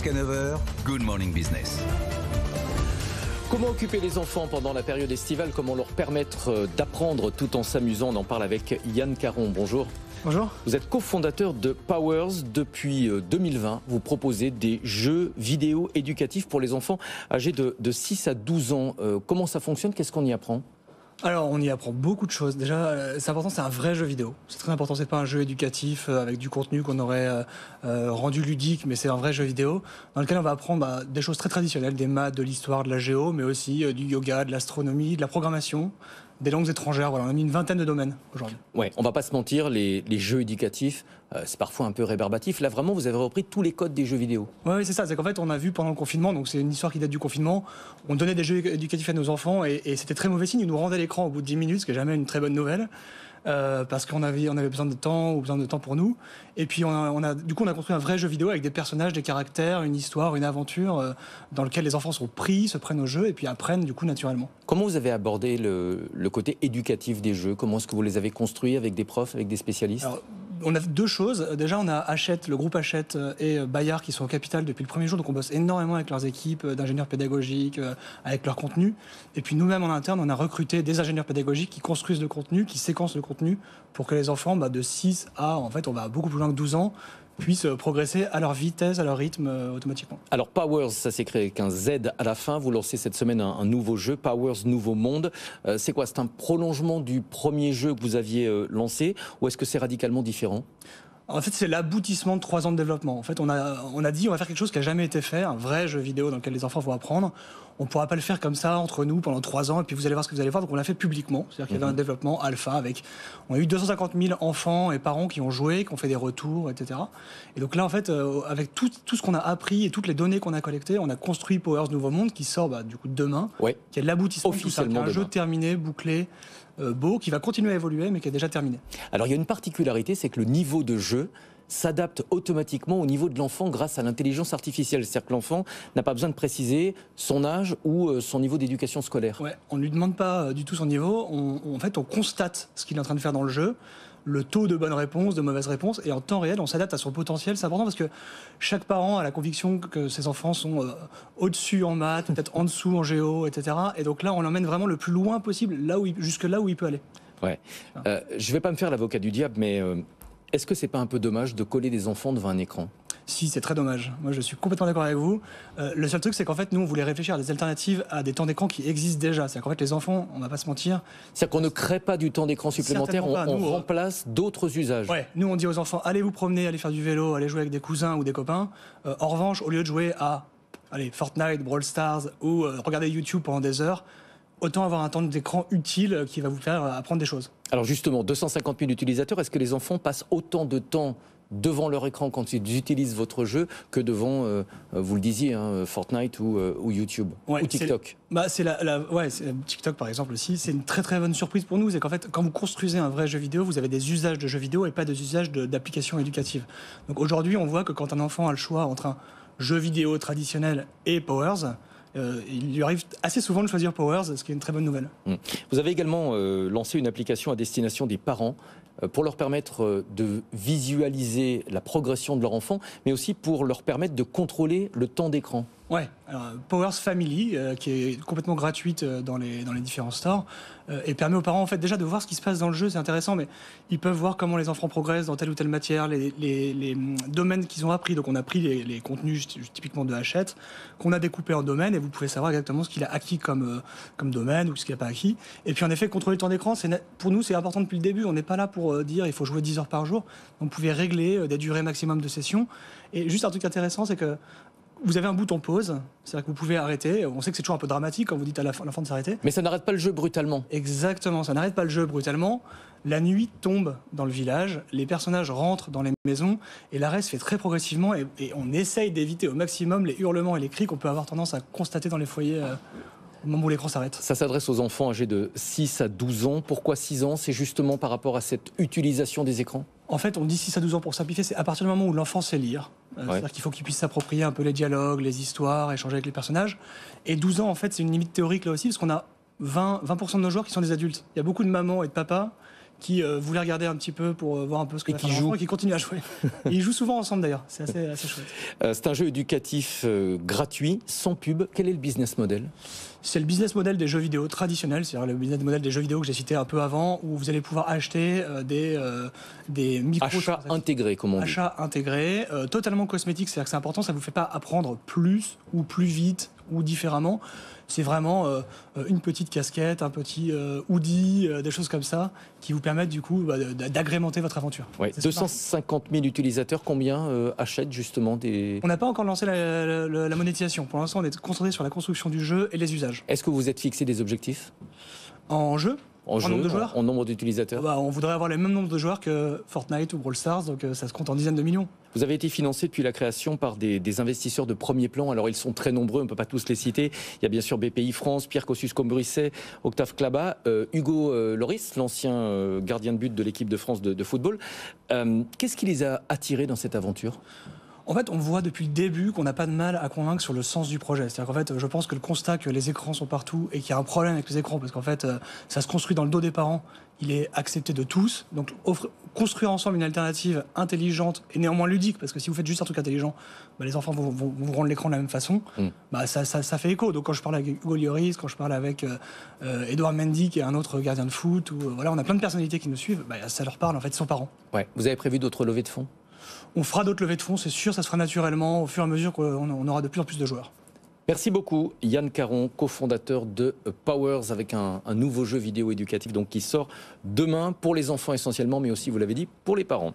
Jusqu'à 9h, Good Morning Business. Comment occuper les enfants pendant la période estivale? Comment leur permettre d'apprendre tout en s'amusant? On en parle avec Yann Caron. Bonjour. Bonjour. Vous êtes cofondateur de Powers depuis 2020. Vous proposez des jeux vidéo éducatifs pour les enfants âgés de 6 à 12 ans. Comment ça fonctionne? Qu'est-ce qu'on y apprend? Alors, on y apprend beaucoup de choses. Déjà, c'est important, c'est un vrai jeu vidéo. C'est très important, c'est pas un jeu éducatif avec du contenu qu'on aurait rendu ludique, mais c'est un vrai jeu vidéo dans lequel on va apprendre des choses très traditionnelles, des maths, de l'histoire, de la géo, mais aussi du yoga, de l'astronomie, de la programmation, des langues étrangères. Voilà, on a mis une vingtaine de domaines aujourd'hui. Ouais, on va pas se mentir, les jeux éducatifs, c'est parfois un peu rébarbatif. Là, vraiment, vous avez repris tous les codes des jeux vidéo. Oui, c'est ça. C'est qu'en fait, on a vu pendant le confinement, donc c'est une histoire qui date du confinement, on donnait des jeux éducatifs à nos enfants et c'était très mauvais signe. Ils nous rendaient l'écran au bout de 10 minutes, ce qui n'est jamais une très bonne nouvelle. Parce qu'on avait besoin de temps ou besoin de temps pour nous. Et puis du coup on a construit un vrai jeu vidéo avec des personnages, des caractères, une histoire, une aventure dans lequel les enfants sont pris, se prennent au jeu et puis apprennent du coup naturellement. Comment vous avez abordé le côté éducatif des jeux? Comment est-ce que vous les avez construits avec des profs, avec des spécialistes? Alors, on a deux choses. Déjà, on a Hachette, le groupe Hachette et Bayard qui sont au Capital depuis le premier jour. Donc, on bosse énormément avec leurs équipes d'ingénieurs pédagogiques, avec leur contenu. Et puis, nous-mêmes, en interne, on a recruté des ingénieurs pédagogiques qui construisent le contenu, qui séquencent le contenu pour que les enfants de 6 à, en fait, on va beaucoup plus loin que 12 ans, puissent progresser à leur vitesse, à leur rythme automatiquement. Alors Powers, ça s'écrit avec un Z à la fin. Vous lancez cette semaine un nouveau jeu, Powers Nouveau Monde. C'est quoi? C'est un prolongement du premier jeu que vous aviez lancé ou est-ce que c'est radicalement différent? En fait, c'est l'aboutissement de 3 ans de développement. En fait, on a dit on va faire quelque chose qui n'a jamais été fait, un vrai jeu vidéo dans lequel les enfants vont apprendre. On ne pourra pas le faire comme ça entre nous pendant 3 ans et puis vous allez voir ce que vous allez voir. Donc on l'a fait publiquement, c'est-à-dire qu'il y avait un développement alpha on a eu 250 000 enfants et parents qui ont joué, qui ont fait des retours, etc. Et donc là, en fait, avec tout ce qu'on a appris et toutes les données qu'on a collectées, on a construit Powers Nouveau Monde qui sort du coup demain, qui est l'aboutissement de tout ça, qui est un jeu terminé, bouclé, beau, qui va continuer à évoluer mais qui est déjà terminé. Alors il y a une particularité, c'est que le niveau de jeu s'adapte automatiquement au niveau de l'enfant grâce à l'intelligence artificielle. C'est-à-dire que l'enfant n'a pas besoin de préciser son âge ou son niveau d'éducation scolaire. Ouais, on ne lui demande pas du tout son niveau, en fait on constate ce qu'il est en train de faire dans le jeu, le taux de bonnes réponses, de mauvaises réponses, et en temps réel, on s'adapte à son potentiel. C'est important parce que chaque parent a la conviction que ses enfants sont au-dessus en maths, peut-être en dessous en géo, etc. Et donc là, on l'emmène vraiment le plus loin possible, jusque là où il peut aller. Ouais. Je ne vais pas me faire l'avocat du diable, mais est-ce que c'est pas un peu dommage de coller des enfants devant un écran? Si, c'est très dommage. Moi, je suis complètement d'accord avec vous. Le seul truc, c'est qu'en fait, nous, on voulait réfléchir à des alternatives à des temps d'écran qui existent déjà. C'est-à-dire qu'en fait, les enfants, on ne va pas se mentir. C'est-à-dire qu'on ne crée pas du temps d'écran supplémentaire, on remplace d'autres usages. Ouais, nous, on dit aux enfants, allez vous promener, allez faire du vélo, allez jouer avec des cousins ou des copains. En revanche, au lieu de jouer à Fortnite, Brawl Stars ou regarder YouTube pendant des heures, autant avoir un temps d'écran utile qui va vous faire apprendre des choses. Alors justement, 250 000 utilisateurs, est-ce que les enfants passent autant de temps devant leur écran quand ils utilisent votre jeu que devant, vous le disiez, Fortnite ou YouTube ou TikTok? TikTok par exemple aussi, c'est une très très bonne surprise pour nous, c'est qu'en fait quand vous construisez un vrai jeu vidéo, vous avez des usages de jeux vidéo et pas des usages d'applications éducatives. Donc aujourd'hui on voit que quand un enfant a le choix entre un jeu vidéo traditionnel et Powers, il lui arrive assez souvent de choisir Powers, ce qui est une très bonne nouvelle. Vous avez également lancé une application à destination des parents pour leur permettre de visualiser la progression de leur enfant, mais aussi pour leur permettre de contrôler le temps d'écran. Ouais, alors Powers Family, qui est complètement gratuite dans les différents stores, et permet aux parents en fait déjà de voir ce qui se passe dans le jeu, c'est intéressant, mais ils peuvent voir comment les enfants progressent dans telle ou telle matière, les domaines qu'ils ont appris. Donc on a pris les contenus typiquement de Hachette, qu'on a découpés en domaines, et vous pouvez savoir exactement ce qu'il a acquis comme domaine ou ce qu'il n'a pas acquis. Et puis en effet, contrôler le temps d'écran, pour nous c'est important depuis le début, on n'est pas là pour dire il faut jouer 10 heures par jour, on pouvait régler des durées maximum de sessions. Et juste un truc intéressant, c'est que vous avez un bouton pause, c'est-à-dire que vous pouvez arrêter. On sait que c'est toujours un peu dramatique quand vous dites à l'enfant de s'arrêter. Mais ça n'arrête pas le jeu brutalement. Exactement, ça n'arrête pas le jeu brutalement. La nuit tombe dans le village, les personnages rentrent dans les maisons et l'arrêt se fait très progressivement et on essaye d'éviter au maximum les hurlements et les cris qu'on peut avoir tendance à constater dans les foyers au moment où l'écran s'arrête. Ça s'adresse aux enfants âgés de 6 à 12 ans. Pourquoi 6 ans? C'est justement par rapport à cette utilisation des écrans? En fait, on dit 6 à 12 ans pour simplifier, c'est à partir du moment où l'enfant sait lire. C'est-à-dire qu'il faut qu'il puisse s'approprier un peu les dialogues, les histoires, échanger avec les personnages. Et 12 ans, en fait, c'est une limite théorique là aussi, parce qu'on a 20% de nos joueurs qui sont des adultes. Il y a beaucoup de mamans et de papas qui voulait regarder un petit peu pour voir un peu ce que qui joue, et qui continue à jouer. Et ils jouent souvent ensemble d'ailleurs, c'est assez chouette. C'est un jeu éducatif gratuit, sans pub. Quel est le business model? C'est le business model des jeux vidéo traditionnels, c'est-à-dire le business model des jeux vidéo que j'ai cité un peu avant, où vous allez pouvoir acheter des micros... Achats intégrés, comme on dit. Achats intégrés, totalement cosmétiques, c'est-à-dire que c'est important, ça ne vous fait pas apprendre plus ou plus vite ou différemment. C'est vraiment une petite casquette, un petit hoodie, des choses comme ça, qui vous permettent du coup d'agrémenter votre aventure. Ouais, 250 000 utilisateurs, combien achètent justement des... On n'a pas encore lancé la monétisation. Pour l'instant, on est concentré sur la construction du jeu et les usages. Est-ce que vous êtes fixé des objectifs? En jeu? En nombre de joueurs? En nombre d'utilisateurs? On voudrait avoir le même nombre de joueurs que Fortnite ou Brawl Stars, donc ça se compte en dizaines de millions. Vous avez été financé depuis la création par des investisseurs de premier plan. Alors ils sont très nombreux, on ne peut pas tous les citer. Il y a bien sûr BPI France, Pierre Kosciusko-Morizet, Octave Klaba, Hugo Lloris, l'ancien gardien de but de l'équipe de France de football. Qu'est-ce qui les a attirés dans cette aventure? En fait, on voit depuis le début qu'on n'a pas de mal à convaincre sur le sens du projet. C'est-à-dire qu'en fait, je pense que le constat que les écrans sont partout et qu'il y a un problème avec les écrans, parce qu'en fait, ça se construit dans le dos des parents, il est accepté de tous. Donc, construire ensemble une alternative intelligente et néanmoins ludique, parce que si vous faites juste un truc intelligent, les enfants vont vous rendre l'écran de la même façon, ça fait écho. Donc, quand je parle avec Hugo Lloris, quand je parle avec Edouard Mendy, qui est un autre gardien de foot, voilà, on a plein de personnalités qui nous suivent, ça leur parle, en fait, ils sont parents. Ouais. Vous avez prévu d'autres levées de fonds? On fera d'autres levées de fonds, c'est sûr, ça se fera naturellement au fur et à mesure qu'on aura de plus en plus de joueurs. Merci beaucoup Yann Caron, cofondateur de Powers, avec un nouveau jeu vidéo éducatif donc, qui sort demain pour les enfants essentiellement, mais aussi, vous l'avez dit, pour les parents.